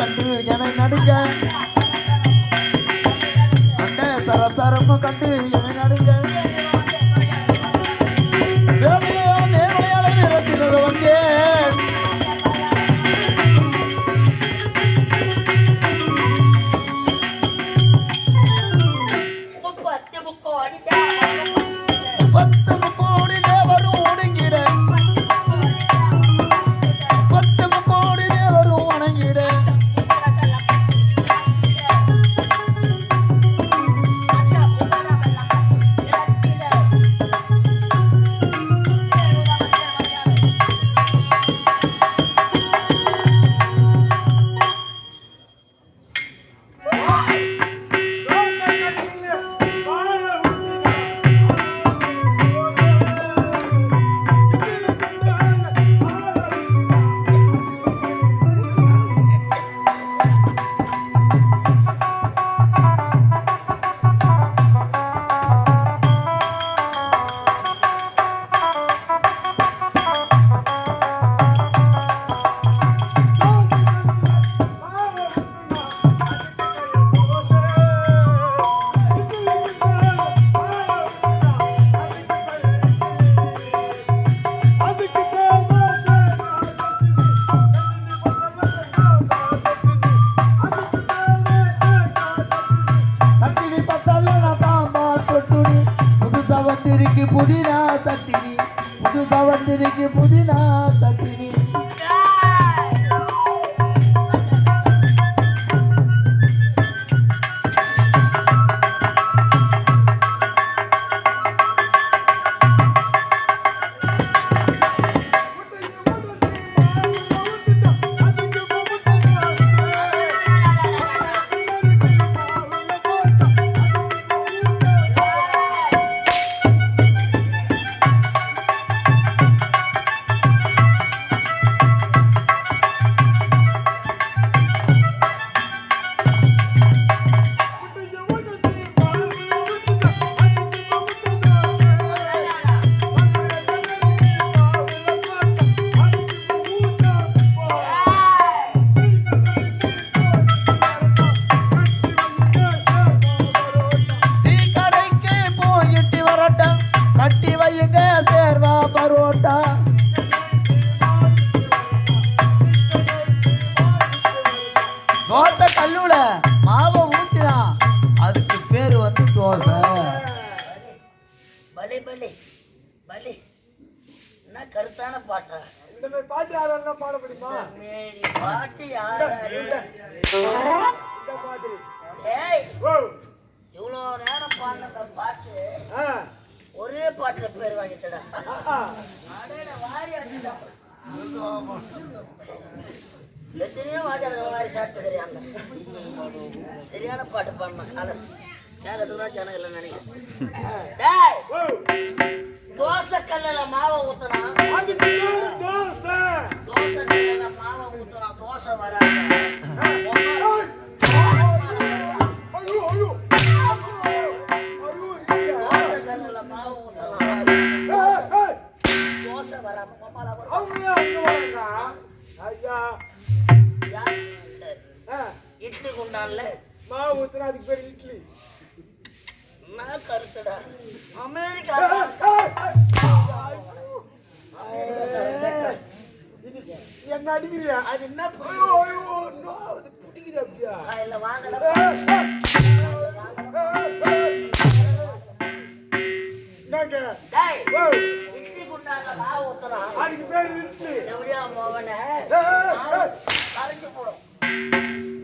கண்டு என நடுங்க அந்த தரத்தரமும் கண்டு என நடுங்க தேவலையாலை விரட்டினது வந்தேன் புதினா தட்டினி புது தவந்திரிக்கு புதினா தட்டினி கட்டி வையுங்க சேர்வா பரோட்டா தோசை கல்லுல மாவை ஊத்தினா அதுக்கு பேரு வந்து தோசை. பலே பலே பலே என்ன கருத்தான பாட்டா இந்த மாதிரி பாட்டு யாரெல்லாம் பாட முடியுமா? பாட்டு யாரு இந்த மாதிரி ஏய் இவ்வளோ நேரம் பாடின பாட்டு ஒரே பாட்டுல பேர் வாங்கிட்டடா. வாரி அடிச்சுடா எத்தனையோ வாஜர்கள் வாரி சாப்பிட்டுக்கிறியாங்க. சரியான பாட்டு பாடின காலம் கேட்கறதுக்கு தான் ஜனங்கள் இல்லை நினைக்கிறேன். தோசை கல்லுல மாவை ஊத்துனா தோசை கல்லுல மாவை ஊத்துனா தோசை வராது. இட்லி குண்டான்ல மாவு ஊத்துனா அதுக்கு பேர் இட்லி. நான் கருத்துடா அமெரிக்கா என்ன அடிக்கிறியா? அது என்ன பிடிக்குது அப்படியா? இல்ல வாங்கடா இட்லி குண்டான்ல மாவு ஊத்துனா அதுக்கு பேர் இட்லி. எப்படியா மோவன கரைஞ்சு போடும்.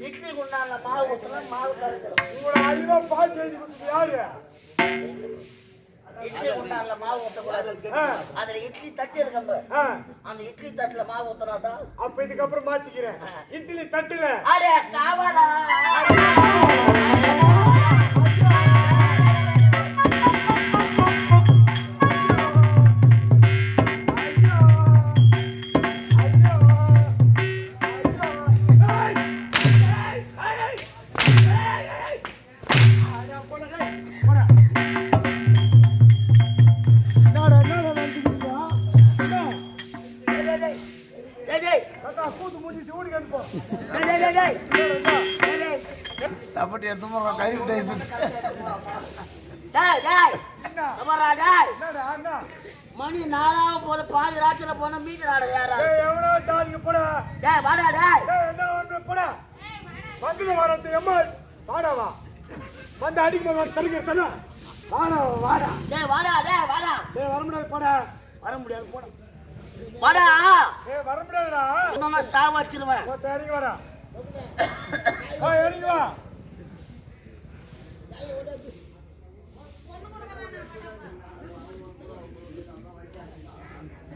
இட்லி குண்டான்ல மாவு ஊத்துனா மாவு கரைஞ்சிடும். உங்களோட அறிவா பாட்டு எழுதி கொடுத்தது யாரு? இட்லி குண்டான்ல மாவு ஊத்தக்கூடாது. அதுல இட்லி தட்டு இருக்கம்ப அந்த இட்லி தட்டுல மாவு ஊத்துனாதான். அப்ப இதுக்கப்புறம் மாத்திக்கிறேன். இட்லி தட்டுல அடே காவலா கூத்து மூஞ்சி சூடு கணுப்போம். டேய், டேய். தப்பட்டி எடுத்து போறோம் கறி விட்டு டேய், டேய். என்ன அப்புறா, டேய். என்னடா அண்ணா மணி 4 போது பாதி ராத்திரில போனா மீதி நாடு யாரா ஏய் எவனோ ஜாதிக்கு போடா டேய் வாடா டேய் ஏய் என்ன வந்து போடா வந்து வரது அம்மா வாடா வா வந்து அடிக்க வந்து தருகிறதா வாடா வாடா டேய் வாடா டேய் வாடா ஏய் வர முடியாது போடா வர முடியாது போடா வாடா ஏய் வர முடியாதுடா இன்னும் நான் சாவ அடிச்சிருவேன் மொத்த இறங்கி வாடா ஏய் இறங்கி வா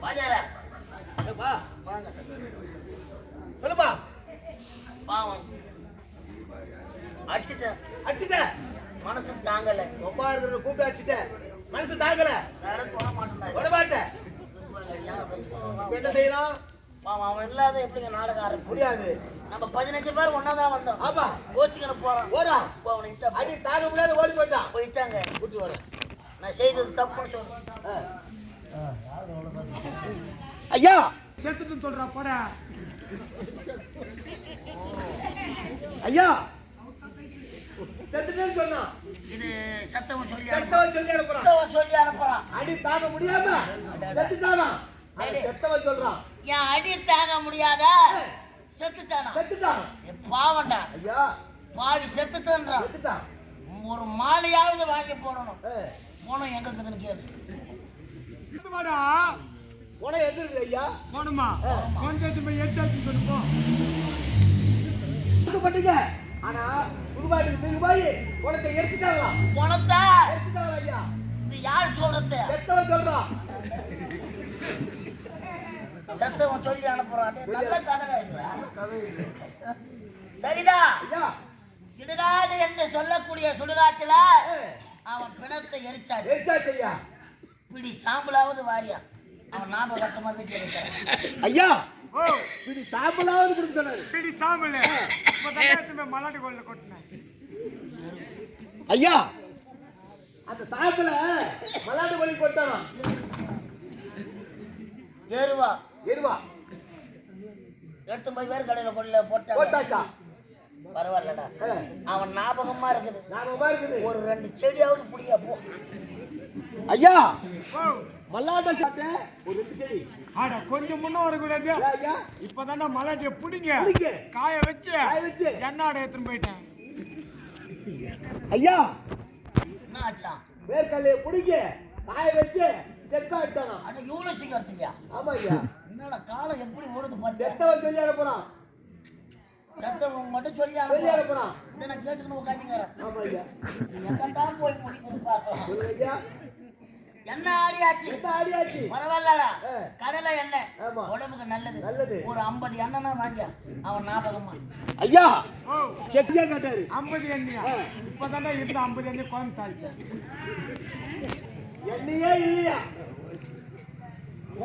வாஜாரா வா வாங்க சொல்லுப்பா பாவம் அடிச்சிட்டேன் அடிச்சிட்ட மனசு தாங்கல ரொம்ப இருக்கிற கூப்பிட்டு அடிச்சிட்ட மனசு தாங்கல வேற தொட மாட்டேன் விட மாட்டேன் என்ன செய்யணும் பாவம் அவன் இல்லாத எப்படிங்க நாடகம் ஆரம்பிக்கும் முடியாது நம்ம 15 பேர் ஒன்னாதான் வந்தோம் ஆமா கோச்சிக்கல போறோம் ஓடா இப்போ அவனை இட்ட அடி தாங்க முடியாது ஓடி போயிட்டான் போயிட்டாங்க கூட்டி வரேன் நான் செய்தது தப்புன்னு சொல்றேன் ஐயா செத்துட்டு சொல்றா போட ஐயா செத்துட்டு சொன்னா இது சத்தவன் சொல்லி செத்தவன் சொல்லி அனுப்புறான் சத்தவன் சொல்லி அனுப்புறான் அடி தாங்க முடியாம செத்துட்டானா டேய். செத்தவன் சொல்றான் என் அடி தாங்க முடியாத செத்துட்டானா செத்துட்டான் பாவண்டா ஐயா பாவி செத்துட்டான்றான் செத்துட்டான் ஒரு மாலையாவது வாங்கி போடணும் ஏய் போனோம் எங்க இருக்குதுன்னு கேளு வாடா உன எங்க இருக்கு ஐயா போணுமா கொஞ்சம் போய் எச்சாச்சு சொல்லுப்போம் பட்டுங்க ஆனா குருபாய்க்கு திரும்பி போய் உனக்கு எரிச்சுட்டாங்களா பணத்தை எரிச்சுட்டாங்களா ஐயா இது யார் சொல்றது செத்தவன் சொல்றான் செத்தவன் சொல்லி அனுப்புறான் டேய், நல்ல கதை இது சரிடா ஐயா இடுகாடு என்று சொல்லக்கூடிய சுடுகாட்டுல அவன் பிணத்தை எரிச்சாச்சு எரிச்சாச்சு ஐயா பிடி சாம்பலாவது வாரியா அவன் ஞாபகத்தமா வீட்டுல இருக்கிறான் ஐயா ஓ பிடி சாம்பலாவது கொடுத்து சொன்னாரு பிடி சாம்பல் இப்ப தண்ணி மலாட்டு கோல்ல கொட்டினேன் ஐயா அந்த சாம்பல மலாட்டு கோலி கொட்டானா ஏறுவா எருவா எடுத்து போய் வேறு கடையில கொள்ள போட்டாங்க போட்டாச்சா பரவாயில்லடா அவன் ஞாபகமா இருக்குது ஞாபகமா இருக்குது ஒரு 2 செடியாவது புடியா போ ஐயா மல்லாட்ட சாத்த ஒரு 2 செடி ஆட கொஞ்சம் முன்ன வரக்கூடாது ஐயா இப்பதான்டா மலாட்டிய புடிங்க புடிங்க. காய வச்சு எண்ணாட எடுத்துன்னு போயிட்டேன் ஐயா என்ன ஆச்சா வேர்க்கல்லைய புடிங்க காய வச்சு செக்கா இட்டானா அட இவ்வளவு சீக்கிரம் இல்லையா ஆமா ஐயா என்னடா காலம் எப்படி ஓடுது பாத்தியா செத்தவன் சொல்லி அனுப்புறான் செத்தவங்க மட்டும் சொல்லி சொல்லி அனுப்புறான் அனுப்புறான் இதை நான் கேட்டுக்கணும் உட்காந்துங்கிறேன் ஆமா ஐயா எங்கத்தான் போய் முடிக்கணும் பார்க்கலாம் சொல்லுங்க ஐயா என்ன ஆடியாச்சு என்ன ஆடியாச்சு பரவாயில்லடா ஆ. கடலை எண்ணெய் ஆமா. உடம்புக்கு நல்லது நல்லது. ஒரு 50 எண்ணெய்னா வாங்க அவன் ஞாபகமா ஐயா ஓ செட்டியா கேட்டாரு 50 எண்ணியா இப்பதான்டா இருந்த 50 எண்ணி கோயம் தாளிச்சேன் எண்ணெயே இல்லையா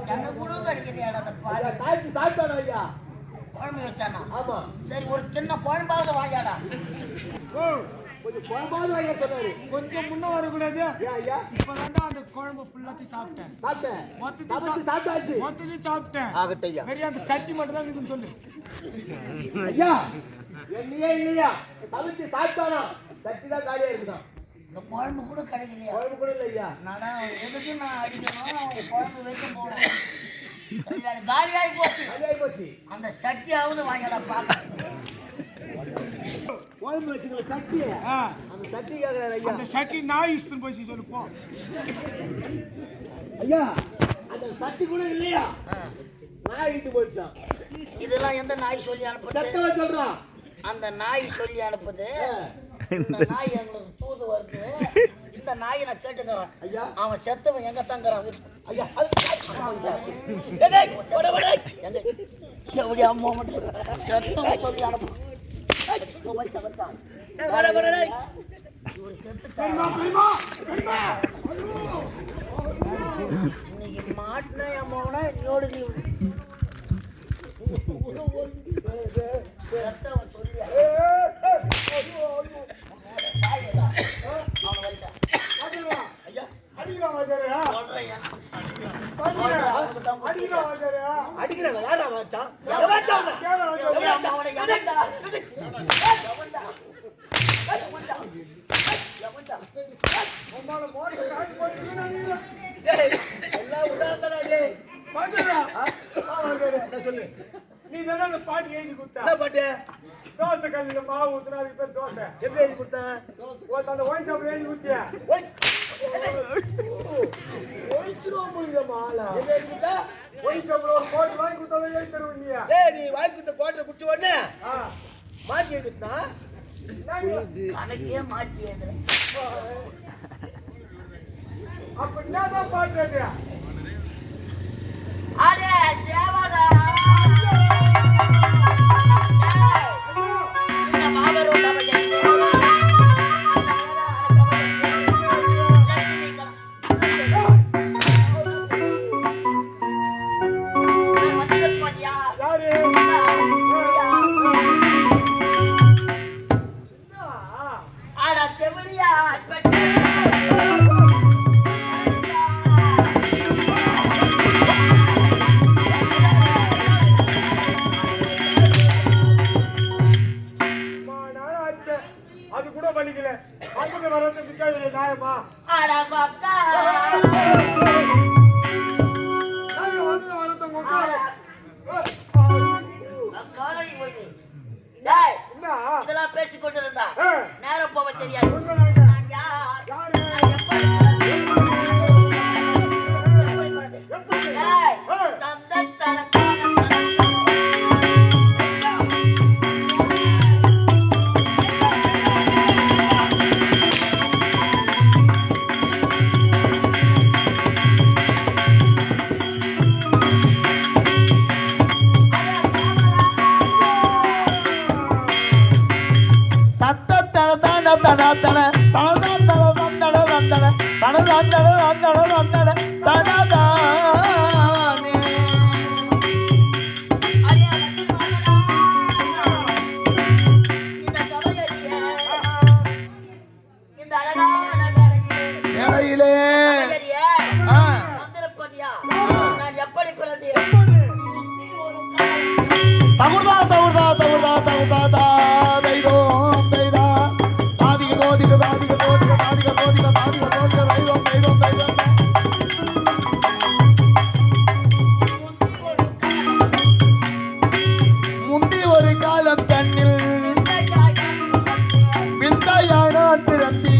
எண்ணெய் கூட கிடைக்கிறியாடா அந்த பாரு ஐயா காய்ச்சி சாப்பிட்டானா ஐயா குழம்பு வச்சானா ஆமா சரி ஒரு சின்ன குழம்பாவது வாங்கியாடா ஓ கொஞ்சம் குழம்பாவது வாங்க சொன்னாரு கொஞ்சம் முன்ன வரக்கூடாது ஏன் ஐயா இப்பதான்டா அந்த குழம்பு ஃபுல்லாத்தையும் சாப்பிட்டேன் சாப்பிட்டேன் மொத்தத்தையும் சமைச்சு சாப்பிட்டாச்சு மொத்தத்தையும் சாப்பிட்டேன் ஆகட்டும் ஐயா வெறும் அந்த சட்டி மட்டும் தான் இருக்குதுன்னு சொல்லு ஐயா எண்ணெயே இல்லையா சமைச்சு சாப்பிட்டானா சட்டி தான் காலியா இருக்குதான் இந்த குழம்பு கூட கிடைக்கலையா குழம்பு கூட இல்லை ஐயா நடா எதுக்கு நான் அடிக்கணும் குழம்பு வைக்க போறேன் சரி அது காலியாகி போச்சு காலியாகி போச்சு அந்த சட்டியாவது வாங்கிடா பார்க்க குழம்பு வச்சுக்கிற சட்டியை ஆ, அந்த சட்டி கேட்கிறாரு ஐயா அந்த சட்டி நான் இஷ்டம் போய் சொல்லு போ ஐயா அந்த சட்டி கூட இல்லையா நாய் இட்டு போயிடுச்சான் இதெல்லாம் எந்த நாய் சொல்லி அனுப்புது செத்தவன் சொல்றான் அந்த நாய் சொல்லி அனுப்புது இந்த நாய் எங்களுக்கு தூது வருது இந்த நாயை நான் கேட்டுக்கிறேன் ஐயா அவன் செத்தவன் எங்க தங்குறான் வீட்டுல ஐயா எங்க எப்படி அம்மா மட்டும் செத்தவன் சொல்லி அனுப்பு பெரியமா பெரியமா பெரியமா இன்னைக்கு மாட்டினா என் மகனா என்னோட நீ செத்தவன் சொல்லி ஐயா அடிக்கிறான் வாஜாரியா சொல்றேன் அடிக்கிறான் வாஜாரியா அடிக்கிறாங்க யாரா வாச்சான் கேள வாஜாரியா அவனை எழுதி கொடுத்தா என்ன பாட்டு தோசை கல்லுல மாவு ஊத்துனா அதுக்கு பேர் தோசை. எங்க எழுதி கொடுத்தேன் அந்த ஒயின் ஷாப்ல எழுதி கொடுத்தியா? மாலா எங்க எழுதி கொடுத்தா ஒயின் ஷாப்ல ஒரு கோட் வாங்கி கொடுத்தா எழுதி தருவ நீயா? ஏய் நீ வாங்கி கொடுத்த கோட்டை குடிச்ச உடனே ஆ மாத்தி எழுதினா நாங்க கணக்கே மாத்தி எழுதுறேன். அப்ப என்னதான் பாட்டு? அடே சேவகா இந்த மாபெரும் சபையில் யாரு? ஆட தெவடியா அது கூட பண்ணிக்கல அந்த வரது பிக்காது நியாயமா? ஆட பக்கா நாங்க வந்து வரது உங்க காலை வந்து டேய் என்ன இதெல்லாம் பேசிக் கொண்டிருந்தா ஆ. நேரம் போக தெரியாது. உண்மைதாங்க. நான் யார்? யாரு? நான் எப்படி பிறந்தேன்? எப்படி? டேய், ஆ. தந்தத்தன இந்த அழகான வேலையிலே வந்திருப்பதியா நான் எப்படி பிறந்தேன்? தகுர்தா தகுர்தா தகுர்தா தகுர்தா தைதோம் தைதா தாதிக தோதிக தாதிக தோதிக தாதிக தோதிக தாதிக தோதிக தைதோம் தைதோம் தைதோம் முந்தி ஒரு காலம் தண்ணில் விந்தையானான் பிறந்தி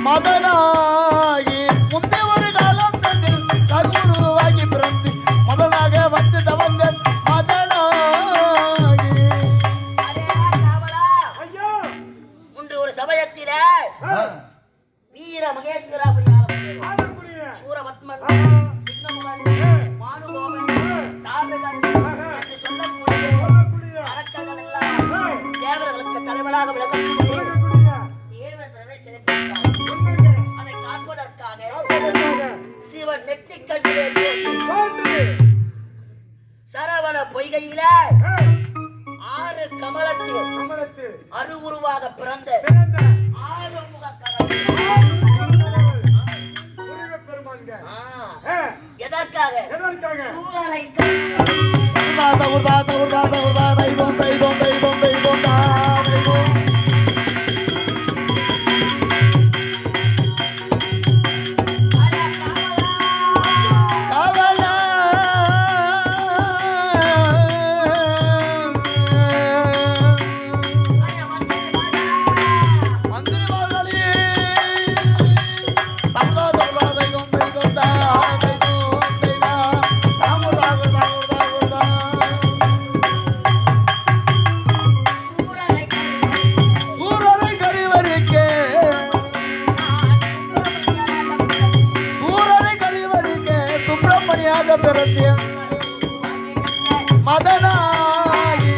மதனாகி முந்தி ஒரு காலம் தண்ணில் கருவுருவாகி பிறந்து மதனாக வந்து தவந்த மதனாகி ஐயா இன்று ஒரு சமயத்தில வீர மகேந்திரா ஆடக்கூடிய சூரபத்மன் சின்னமுகன் மானுகோபன் தாமிரன் என்று சொல்லக்கூடிய அரக்கர்கள் எல்லாம் தேவர்களுக்கு தலைவனாக விளங்கக்கூடிய தேவேந்திரனை சிறப்பித்தார். அதை காண்பதற்காக சிவன் நெற்றிக் கண்ணிலே தோன்றி சரவண பொய்கையில 6 கமலத்தில் அருவுருவாக பிறந்த 6 முக எதற்காக சூரனை தகுர்தா தகுர்தா தகுர்தா தைதோம் தைதோம் தைதோம் தைதோம் தைதோம் கவலா மந்திரிமார்களே தகுர்தா தகுர்தா தைதோம் தைதோம் தைதோம் தைதா தகுர்தா தகுர்தா தகுர்தா சூரரை கரிவரிக்கே சூரரை கரிவரிக்கே சுப்பிரமணியாக பிறந்தேன் மதனாகி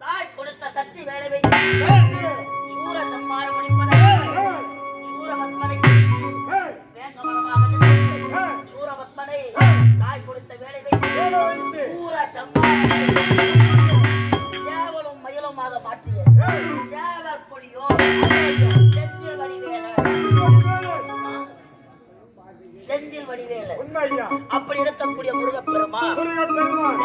தாய் கொடுத்த சக்தி வேலை வைத்து சூர சம்மாரம் முடிப்பதாக சூரபத்மனை வேங்கமனமாக நின்று சூரபத்மனை தாய் கொடுத்த வேலை வைத்து சூர சம்மாரம் சேவலும் மயிலுமாக மாற்றிய சேவர் கொடியோ செந்தில் வடிவேலன் செந்தில் வடிவேலன் உண்மையா அப்படி இருக்கக்கூடிய முருகப்பெருமான் முருகன் பெருமான்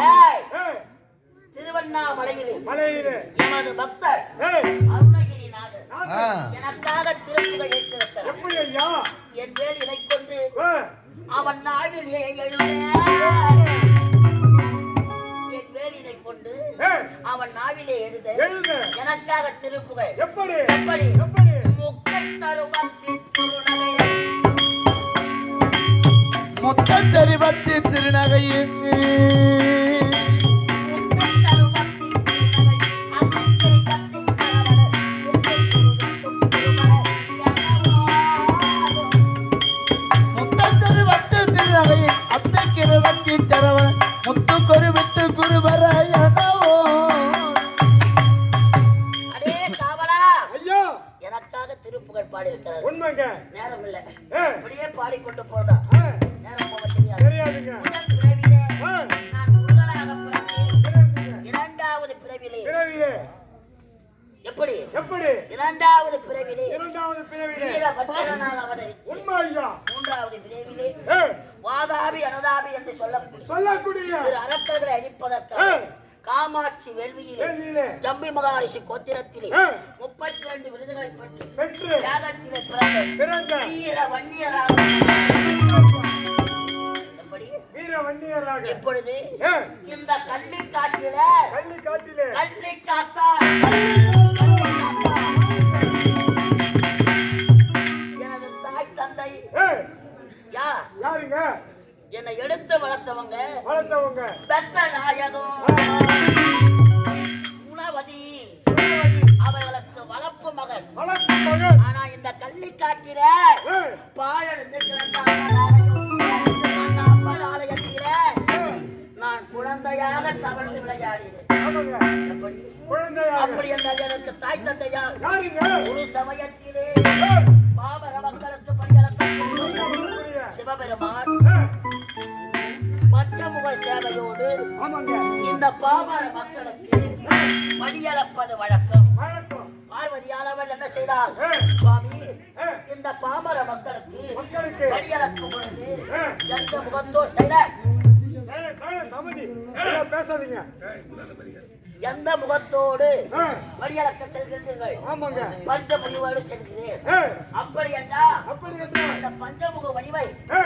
திருவண்ணாமலையிலே மலையிலே எமது பக்தர் ஏய் அருணகிரிநாதர் ஆமாங்க. எனக்காக திருப்புகள் எடுத்திருக்கிறார். எப்படி ஐயா? என் வேல் இதை கொண்டு ஆ. அவன் நாவிலே எழுத. என் வேலினை கொண்டு ஏ, அவன் நாவிலே எழுத. எழுத. எனக்காக திருப்புகள் எப்படி? எப்படி எப்படி? முக்கை தருவத்தின் திருநகையை மொத்த தெரிவத்தி திருநகையின் முக்கை தருவத்தின் திருநகை அத்திக்கை கத்திக் கரவன முக்கை தருவத்தும் திருமலை எனவாகும். மொத்த தெரிவத்தி திருநகையின் அத்தைக்கிரவத்தி தரவ முத்து கொருவிட்டு குருவர எனவோ. அடே காவலா, ஐயா, எனக்காக திருப்புகழ் பாடியிருக்கிறார். உண்மைங்க. நேரம் இல்ல, ஏ, இப்படியே பாடிக்கொண்டு போறதா ஆ, நேரம் போக தெரியாது. தெரியாதுங்க. முதல் பிறவிலே ஆ, நான் முருகனாக பிறந்தேன். தெரியாதுங்க. இரண்டாவது பிறவிலே பிறவிலே எப்படி எப்படி? இரண்டாவது பிறவிலே இரண்டாவது பிறவிலே வீரபத்திரனாக அவதரித்தேன். உண்மை ஐயா. மூன்றாவது பிறவிலே ஏ, வாதாபி அனுதாபி என்று சொல்லக்கூடிய சொல்லக்கூடிய திரு அரக்கர்களை அழிப்பதற்காக காமாட்சி வேள்வியிலே கேள்வியிலே ஜம்பி மகாரிஷி கோத்திரத்திலே ஆ, 32 விருதுகளை பெற்று பெற்று தியாகத்திலே பிறந்த பிறந்த வீர வன்னியராக எப்படி வீர வன்னியராக எப்பொழுது ஏ, இந்த கள்ளி காட்டில கள்ளி காட்டிலே கள்ளி காத்தா எனது தாய் தந்தை ஏ, யார் யாருங்க? என்னை எடுத்து வளர்த்தவங்க வளர்த்தவங்க. பெத்த நாயகம் குணவதி அவர்களுக்கு வளர்ப்பு மகன். வளர்ப்பு மகன். ஆனா இந்த கள்ளி காட்டில ஏ, பாழடைந்து கிடந்த அந்த அம்மன் ஆலயத்தில நான் குழந்தையாக தவழ்ந்து விளையாடினேன். ஆமாங்க. எப்படி குழந்தையாக. அப்படி என்றால் எனக்கு தாய் தந்தையார் யாருங்க? ஒரு சமயத்திலே ஏ, பாமர மக்களுக்கு பணியளக்கக்கூடிய சொல்லக்கூடிய. சிவபெருமான் ஏ, பஞ்சமுக சேவையோடு ஆமாங்க. இந்த பாமர மக்களுக்கு பணியளப்பது வழக்கம். வணக்கம். பார்வதியானவள் என்ன செய்தார்? ஏ, சுவாமி, ஏ, இந்த பாமர மக்களுக்கு மக்களுக்கு பணியளக்கும் பொழுது ஏ, எந்த முகத்தோர் செய்த சமதி. ஐயா, பேசாதீங்க. எந்த முகத்தோடு ஏ, பணியளக்க செல்கின்றீர்கள்? ஆமாங்க. பஞ்சமுகவோடு செல்கிறேன். ஏ, அப்படி என்றால் அப்படி என்றால் அந்த பஞ்சமுக வடிவை ஏ,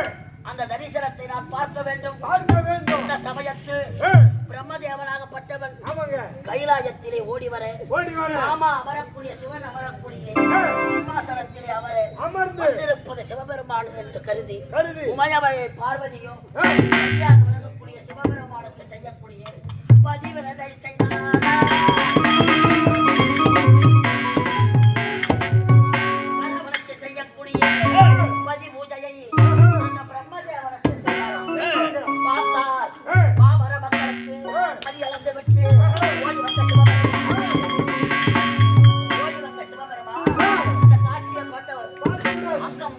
அந்த தரிசனத்தை நான் பார்க்க வேண்டும். பார்க்க வேண்டும். இந்த சமயத்தில் ஏ, பிரம்மதேவனாகப்பட்டவன் ஆமாங்க. கைலாயத்திலே ஓடி வர ஓடி வர. ராமா அமரக்கூடிய சிவன் அமரக்கூடிய ஏ, சிம்மாசனத்திலே அவர அமர்ந்து வந்திருப்பது சிவபெருமான் என்று கருதி கருதி. உமையவளை பார்வதியும் ஏ, கல்யாணம் வழங்கக்கூடிய சிவபெருமானுக்கு செய்யக்கூடிய பதிவிரதை செய்தார். கணவனுக்கு செய்யக்கூடிய பதிபூஜையை அந்த பிரம்மதேவனுக்கு செய்தார். பார்த்தார் ஏ, பாமர மக்களுக்கு பதி அளந்து விட்டு ஓடி வந்த சிவபெருமான் இந்த காட்சியை கண்டவர் அங்கம்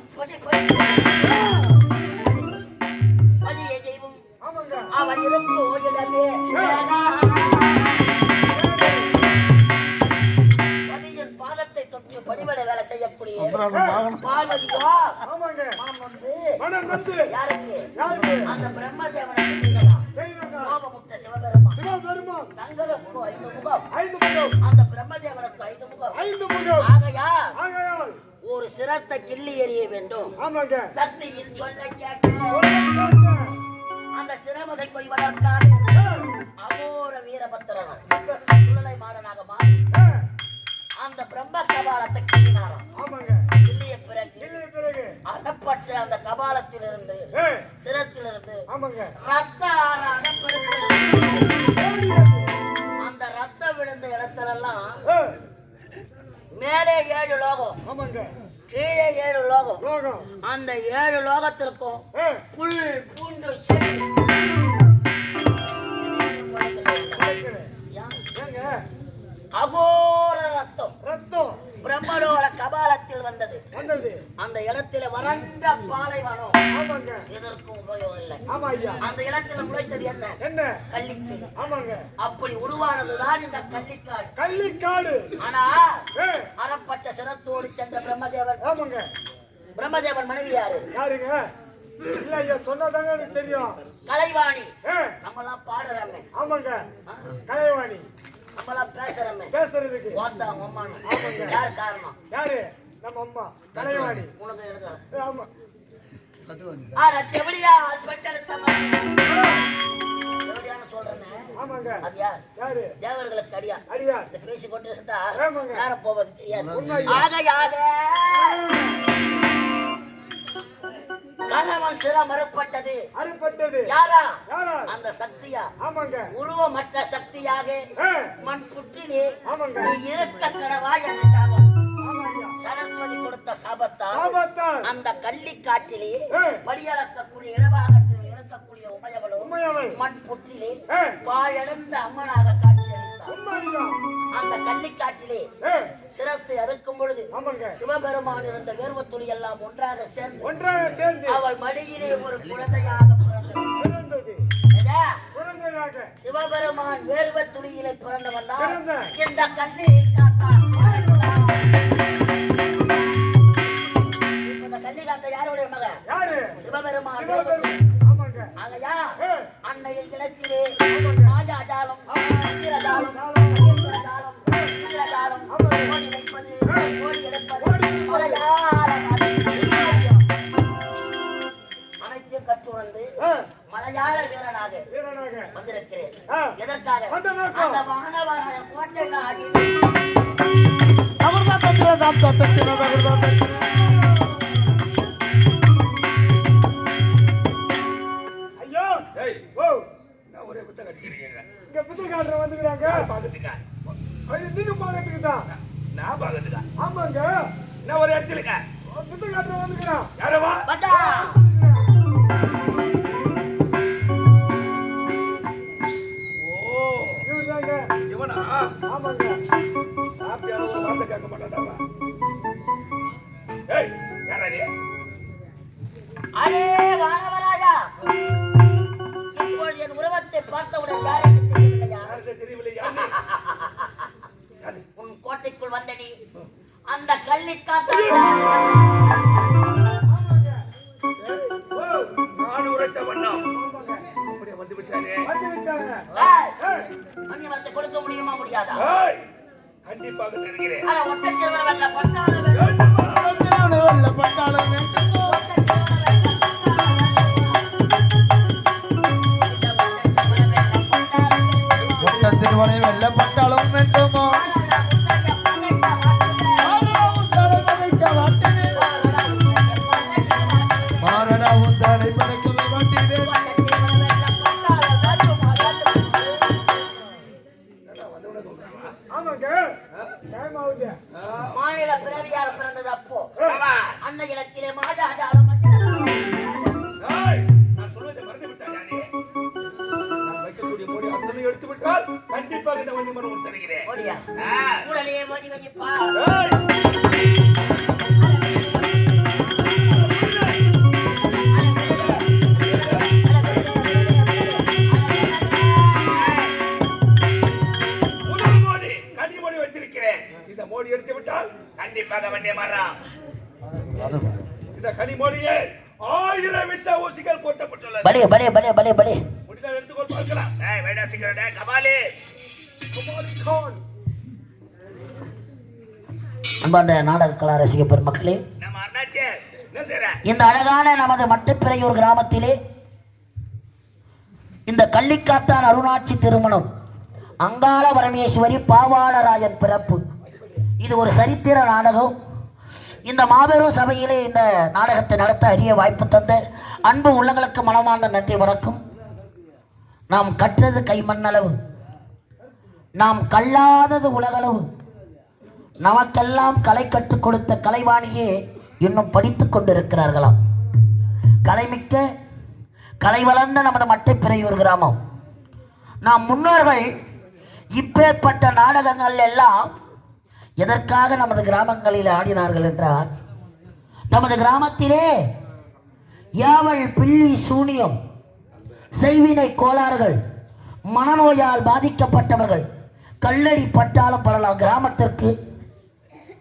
பதியை செய்வோம். ஆமாங்க. அவர் இருக்கும் இடமே பதியின் பாதத்தை தொட்டு படிவட வேலை செய்யக்கூடிய பார்வதியா ஆமாங்க. மனம் வந்து மனம் வந்து யாருக்கு? யாருக்கு? அந்த பிரம்மதேவனுக்கு செய்யலாம். செய்தாங்க. கோபமுட்ட சிவபெருமான் சிவபெருமான். தங்களுக்கு 5 முகம், 5 முகம். அந்த பிரம்மதேவனுக்கு 5 முகம். 5 முகம். ஆகையா ஆகையால் ஒரு சிரத்தை கிள்ளி எறிய வேண்டும். ஆமாங்க. சக்தியின் சொல்லை கேட்டு சொல்லை கேட்ட. அந்த சிரமதை கொய்வதற்காக ஏ, அகோர வீரபத்திரன் சுழலை மாறனாக மாறி ஏ, அந்த பிரம்ம கபாலத்தை கிள்ளினாராம். ஆமாங்க. கிள்ளிய பிறகு இல்லை பிறகு. அகப்பட்ட அந்த கபாலத்திலிருந்து ஏ, சிரத்திலிருந்து ஆமாங்க. ரத்த ஆறாக பெருக்கிறது. ஓடியது. அந்த ரத்தம் விழுந்த இடத்துலெல்லாம் ஏ, மேலே 7 லோகம், ஆமாங்க. கீழே 7 லோகம். லோகம். அந்த 7 லோகத்திற்கும் ஏ, புல் பூண்டு செடி கிடைக்கிறேன். யார்? ஏங்க, அகோர ரத்தம் ரத்தம் பிரம்மனோட கபாலத்தில் வந்தது. வந்தது. அந்த இடத்துல வறண்ட பாலைவனம். ஆமாங்க. எதற்கும் உபயோகம் இல்லை. ஆமா ஐயா. அந்த இடத்துல முளைத்தது என்ன? என்ன? கள்ளிச்செடி. ஆமாங்க. அப்படி உருவானதுதான் இந்த கள்ளிக்காடு. கள்ளிக்காடு. ஆனா ஏ, அறப்பட்ட சிரத்தோடு சென்ற பிரம்மதேவன், ஆமாங்க. பிரம்மதேவன் மனைவி யாரு? யாருங்க? இல்ல ஐயா, சொன்னாதாங்க எனக்கு தெரியும். கலைவாணி. ஏ, நம்ம எல்லாம் பாடுறாங்க. ஆமாங்க. கலைவாணி. நம்மளாம் பேசுறமே பேசுறதுக்கு ஓத்தா அம்மானு ஆமாங்க. யார் காரணம் யாரு நம்ம அம்மா தலைவாடி உனக்கு எனக்கு ஆமா ஆனா செவிலியா பெற்றெடுத்த செவிலியான்னு சொல்றேன்னு ஆமாங்க அது யார் யாரு தேவர்களுக்கு அடியா அடியா இந்த பேசி கொண்டு இருந்தா ஆமாங்க. நேரம் போவது தெரியாது உண்மையா? ஆகையாக கணவன் சிர மறுப்பட்டது அறுப்பட்டது யாரா யாரா அந்த சக்தியா ஆமாங்க உருவமற்ற சக்தியாக ஆ, மண் புற்றிலே ஆமாங்க. நீ இருக்க கடவா என்று சாபம் ஆமாய்யா. சரஸ்வதி கொடுத்த சாபத்தால் ஆபத்தால் அந்த கள்ளிக்காட்டிலே ஆ. படியளக்கக்கூடிய இடபாகத்தில் இருக்கக்கூடிய உமையவளும் உண்மையவள் மண் புற்றிலே ஆ. பாழடைந்த அம்மனாக காட்சியளித்தார் உண்மையா அந்த கள்ளிக்காட்டிலே ஆ, சிரத்தை அறுக்கும் பொழுது ஆமாங்க சிவபெருமான் இருந்த வேர்வத்துளி எல்லாம் ஒன்றாக சேர்ந்து ஒன்றாக சேர்ந்து அவள் மடியிலே ஒரு குழந்தையாக பிறந்தது பிறந்தது ஏதா? குழந்தையாக சிவபெருமான் வேர்வ துளியிலே பிறந்தவன் தான் பிறந்த. இந்த கண்ணை காத்தான் இந்த கண்ணி காத்த யாருடைய மகன் யாரு சிவபெருமான் சிவபெருமான். ஆமாங்க ஆகையா ஆ. அன்னையில் இனத்திலே ராஜாஜாலம் இந்திரஜாலம் இந்திரஜாலம் இந்திரஜாலம் ஓடி வைப்பது ஓடி எடுப்பது மலையாள அனைத்தையும் கற்றுணர்ந்து ஆ, மலையாள வீரனாக வீரனாக வந்திருக்கிறேன் ஆ. எதற்காக வந்த நோக்கம். அந்த வானவராய கோட்டையில் ஆடி தவறுதான் தத்திர தாம் தத்திர தவறுதான் தத்திர ஐயோ ஏய், ஓ நான் ஒரே குத்த கட்டிக்கிறீங்க. இங்க புத்தகாரர் வந்துக்கிறாங்க பாக்கத்துக்கா? அது நீங்க பாக்கிறதுக்கு தான் நான் பாக்கத்துக்கா? ஆமாங்க நான் ஒரு எச்சலுக்கா? புத்தகாரர் வந்துக்கிறான் யாரவா? பட்டா ஓ, இவர்தாங்க இவனா? ஆமாங்க சாப்பிட்டாலும் ஒரு வார்த்தை கேட்க மாட்டான்டாவா? ஏய், யாரா நீ? அடே வானவராயா இப்பொழுது என் உருவத்தை பார்த்தவுடன் யார் என்று தெரியவில்லையா யாருன்னு தெரியவில்லை, யார் நீ? யார் நீ? உன் கோட்டைக்குள் வந்தடி அந்த கள்ளி காத்த ஆமாங்க ஏய், ஓ நான் உரைத்த வண்ணம் ஆமாங்க அப்படியே வந்து விட்டானே. வந்து விட்டாங்க ஏய், மணிமரத்தை கொடுக்க முடியுமா முடியாதா ஏய், கண்டிப்பாக தருகிறேன். ஆனா ஒட்டச்சிறுவர் வெள்ள பட்டாள வேண்டுமா? தத்திரோடு வெள்ள பட்டாளம் வேண்டுமோ ஒட்ட திருவனை வெள்ள பட்டாளம் வேண்டுமோ மாரடா உந்தாடை படைக்கவே மாட்டீரே ஆமாங்க டைம் ஆகுது மாநில பிறவியாக பிறந்தது அப்போ ஆமா. அன்னை இடத்திலே மாஜாஜாலம் ஏய், நான் சொல்வதை மறந்து விட்டாயா நீ? நான் வைக்கக்கூடிய மோடி அத்தனை எடுத்து விட்டால் கண்டிப்பாக இந்த வண்டி மரம் தருகிறேன். ஓடியா ஆ. உடனே ஓடி வைப்பா ஏய், முதல் மோடி கன்னி மோடி வைத்திருக்கிறேன். இந்த மோடி எடுத்து விட்டால் கண்டிப்பாக வண்டிய மரம். இந்த கனி மோடியே 1000 விஷ ஊசிகள் போட்டப்பட்டுள்ளது. பலே பலே பலே பலே பலே முடிந்தால் எடுத்துக்கொள் பார்க்கலாம். ஏய், வேடா சிங்கரடா கபாலி. குமாரி கான் அன்பார்ந்த நாடக கலா ரசிக பெருமக்களே நம்ம அண்ணாச்சே என்ன செய்ற? இந்த அழகான நமது மட்டப்பிறையூர் கிராமத்திலே இந்த கள்ளிக்காத்தான் அருணாட்சி திருமணம் அங்காள பரமேஸ்வரி பாவாளராயன் பிறப்பு இது ஒரு சரித்திர நாடகம். இந்த மாபெரும் சபையிலே இந்த நாடகத்தை நடத்த அரிய வாய்ப்பு தந்த அன்பு உள்ளங்களுக்கு மனமார்ந்த நன்றி வணக்கம். நாம் கற்றது கைமண்ணளவு, நாம் கல்லாதது உலகளவு. நமக்கெல்லாம் கலை கற்றுக் கொடுத்த கலைவாணியே இன்னும் படித்துக் கொண்டிருக்கிறார்களாம். கலைமிக்க கலை வளர்ந்த நமது மட்டைப்பிறையூர் கிராமம். நாம் முன்னோர்கள் இப்பேற்பட்ட நாடகங்கள் எல்லாம் எதற்காக நமது கிராமங்களில் ஆடினார்கள் என்றால், நமது கிராமத்திலே யாவல் பில்லி சூனியம் செய்வினை கோளாறுகள் மனநோயால் பாதிக்கப்பட்டவர்கள் கல்லடி பட்டாலும் படலாம், கிராமத்திற்கு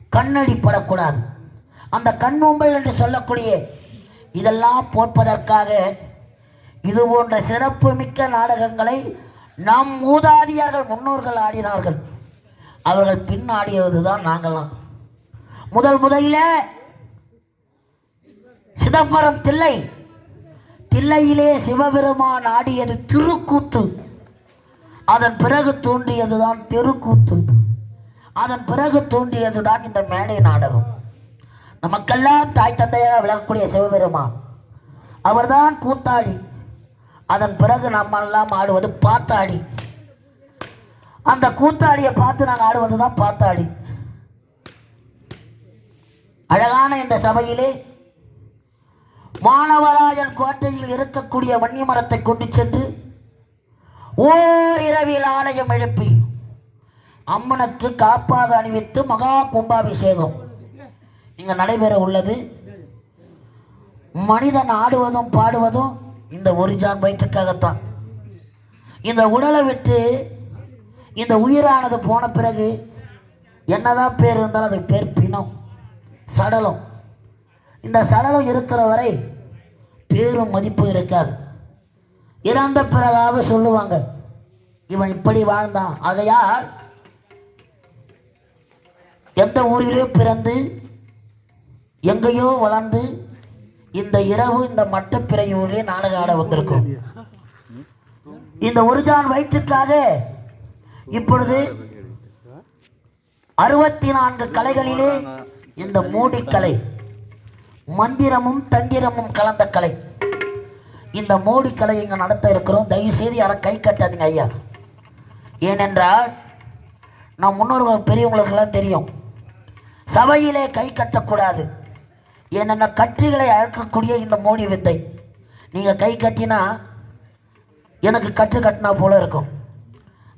கண்ணடி படக்கூடாது. அந்த கண்ணூம்பல் என்று சொல்லக்கூடிய இதெல்லாம் போற்பதற்காக இது போன்ற சிறப்பு மிக்க நாடகங்களை நம் மூதாதியர்கள் முன்னோர்கள் ஆடினார்கள், அவர்கள் பின் ஆடியதுதான் நாங்களாம். முதலில் சிதம்பரம் தில்லையிலே சிவபெருமான் ஆடியது திருக்கூத்து. அதன் பிறகு தோன்றியதுதான் தெருக்கூத்து. அதன் பிறகு தோன்றியதுதான் இந்த மேடை நாடகம். நமக்கெல்லாம் தாய் தந்தையாக விளக்கக்கூடிய சிவபெருமான் அவர்தான் கூத்தாடி. அதன் பிறகு நம்ம எல்லாம் ஆடுவது பாத்தாடி. அந்த கூத்தாடியை பார்த்து நாங்கள் ஆடுவதுதான் பாத்தாடி. அழகான இந்த சபையிலே மாணவராயன் கோட்டையில் இருக்கக்கூடிய வன்னி மரத்தை கொண்டு சென்று ஓர் இரவில் ஆலயம் எழுப்பி அம்மனுக்கு காப்பாக அணிவித்து மகா கும்பாபிஷேகம் இங்க நடைபெற உள்ளது. மனிதன் ஆடுவதும் பாடுவதும் இந்த ஒரு ஜான் வயிற்றுக்காகத்தான். இந்த உடலை விட்டு இந்த உயிரானது போன பிறகு என்னதான் பேர் இருந்தாலும் அதுக்கு பேர் பிணம், சடலம். இந்த சடலம் இருக்கிற வரை பேரும் மதிப்பும் இருக்காது. இறந்த பிறகாக சொல்லுவாங்க இவன் இப்படி வாழ்ந்தான். ஆகையால் எந்த ஊரிலே பிறந்து எங்கேயோ வளர்ந்து இந்த இரவு இந்த மட்டப்பிறையூரிலே நாடகம் ஆட வந்திருக்கும். இந்த ஒரு ஜான் வயிற்றுக்காக இப்பொழுது 64 கலைகளிலே இந்த மூடிக்கலை, மந்திரமும் தந்திரமும் கலந்த கலை, இந்த மூடிக்கலை இங்க நடத்த இருக்கிறோம். தயவு செய்து யாரும் கை கட்டாதீங்க ஐயா. ஏனென்றால் நம் முன்னோர்கள் பெரியவங்களுக்கெல்லாம் தெரியும், சபையிலே கை கட்டக்கூடாது. ஏனென்ன கற்றிகளை அழக்கக்கூடிய இந்த மோடி வித்தை. நீங்க கை கட்டினா எனக்கு கற்று கட்டினா போல இருக்கும்.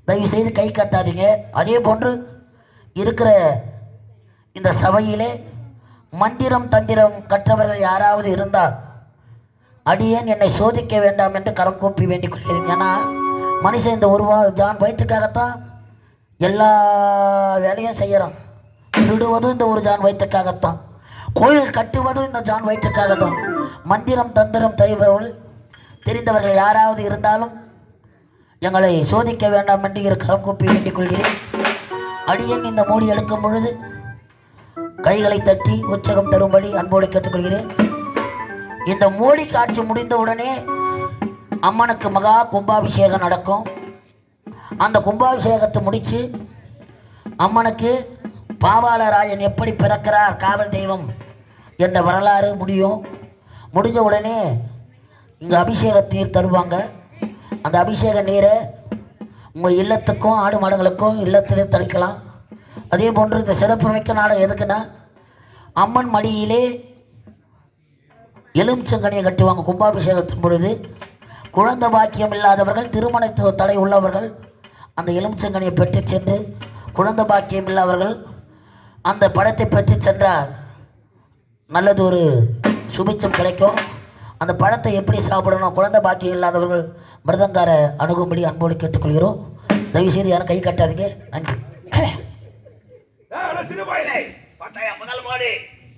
தயவு செய்து கை கட்டாதீங்க. அதே போன்று இருக்கிற இந்த சபையிலே மந்திரம் தந்திரம் கற்றவர்கள் யாராவது இருந்தால் அடியேன் என்னை சோதிக்க வேண்டாம் என்று கரம் கூப்பி வேண்டிக் கொள்கிறேன். ஏன்னா மனுஷன் இந்த ஒரு ஜான் வயிற்றுக்காகத்தான் எல்லா வேலையும் செய்யறான். திருடுவதும் இந்த ஒரு ஜான் வயிற்றுக்காகத்தான், கோயில் கட்டுவதும் இந்த ஜான் வயிற்றுக்காகத்தான். மந்திரம் தந்திரம் தெரிந்தவர்கள் யாராவது இருந்தாலும் எங்களை சோதிக்க வேண்டாம் என்று கரம் கூப்பி வேண்டிக் கொள்கிறேன். அடியேன் இந்த மூடி எடுக்கும் பொழுது கைகளை தட்டி உற்சகம் தரும்படி அன்போடு கேட்டுக்கொள்கிறேன். இந்த மூடி காட்சி முடிந்தவுடனே அம்மனுக்கு மகா கும்பாபிஷேகம் நடக்கும். அந்த கும்பாபிஷேகத்தை முடித்து அம்மனுக்கு பாவாளராயன் எப்படி பிறக்கிறார் காவல் தெய்வம் என்ற வரலாறு முடியும். முடிஞ்ச உடனே இங்கே அபிஷேக நீர் தருவாங்க. அந்த அபிஷேக நீரை உங்கள் இல்லத்துக்கும் ஆடு மாடுகளுக்கும் இல்லத்திலே தெளிக்கலாம். அதே போன்று இந்த சிறப்புமிக்க நாடகம் எதுக்குன்னா, அம்மன் மடியிலே எலுமிச்சங்கனியை கட்டுவாங்க கும்பாபிஷேகத்தின் பொழுது. குழந்தை பாக்கியம் இல்லாதவர்கள், திருமண தடை உள்ளவர்கள் அந்த எலுமிச்சங்கனியை பெற்று சென்று, குழந்தை பாக்கியம் இல்லாதவர்கள் அந்த படத்தை பெற்று சென்றால் நல்லது ஒரு சுபிச்சம் கிடைக்கும். அந்த பழத்தை எப்படி சாப்பிடணும், குழந்தை பாக்கியம் இல்லாதவர்கள் மிருதங்கார அணுகும்படி அன்போடு கேட்டுக்கொள்கிறோம். தயவுசெய்து யாரும் கை கட்டாதீங்க. நன்றி. முதல் மாடி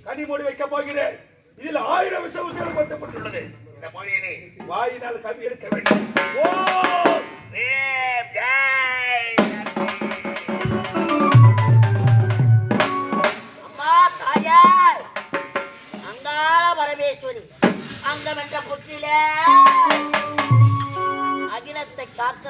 கனி மூடி வைக்க போகிறேன். இதில் 1000 விஷ ஊசிகள் பொருத்தப்பட்டுள்ளது. இந்த மொழியினை வாயினால் கவி எடுக்க வேண்டும். ஓம் தேவ் ஜெய். அம்மா தாயார் அங்காள பரமேஸ்வரி அங்கம் என்ற புற்றிலே அகிலத்தை காக்க